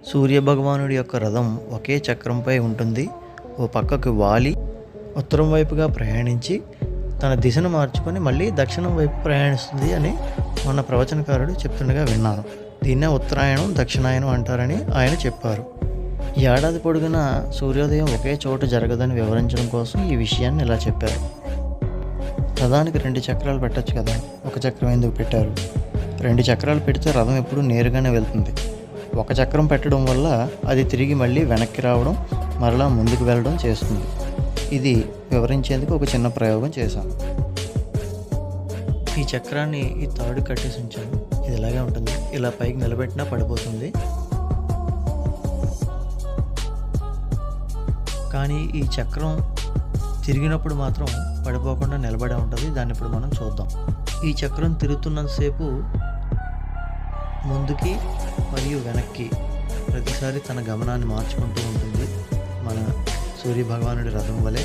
సూర్యభగవానుడి యొక్క రథం ఒకే చక్రంపై ఉంటుంది. ఓ పక్కకు వాలి ఉత్తరం వైపుగా ప్రయాణించి తన దిశను మార్చుకొని మళ్ళీ దక్షిణం వైపు ప్రయాణిస్తుంది అని మన ప్రవచనకారుడు చెప్తుండగా విన్నాను. దీన్నే ఉత్తరాయణం దక్షిణాయనం అంటారని ఆయన చెప్పారు. ఏడాది పొడుగునా సూర్యోదయం ఒకే చోట జరగదని వివరించడం కోసం ఈ విషయాన్ని ఇలా చెప్పారు. రథానికి 2 చక్రాలు పెట్టచ్చు కదా, ఒక చక్రం ఎందుకు పెట్టారు? 2 చక్రాలు పెడితే రథం ఎప్పుడు నేరుగానే వెళ్తుంది. ఒక చక్రం పెట్టడం వల్ల అది తిరిగి మళ్ళీ వెనక్కి రావడం, మరలా ముందుకు వెళ్ళడం చేస్తుంది. ఇది వివరించేందుకు ఒక చిన్న ప్రయోగం చేశాను. ఈ చక్రాన్ని ఈ తాడు కట్టేసి ఉంచాను. ఇది ఇలాగే ఉంటుంది. ఇలా పైకి నిలబెట్టినా పడిపోతుంది. కానీ ఈ చక్రం తిరిగినప్పుడు మాత్రం పడిపోకుండా నిలబడే ఉంటుంది. దాన్ని ఇప్పుడు మనం చూద్దాం. ఈ చక్రం తిరుగుతున్నంతసేపు ముందుకి మరియు వెనక్కి ప్రతిసారి తన గమనాన్ని మార్చుకుంటూ ఉంటుంది, మన సూర్యభగవానుడి రథం వలె.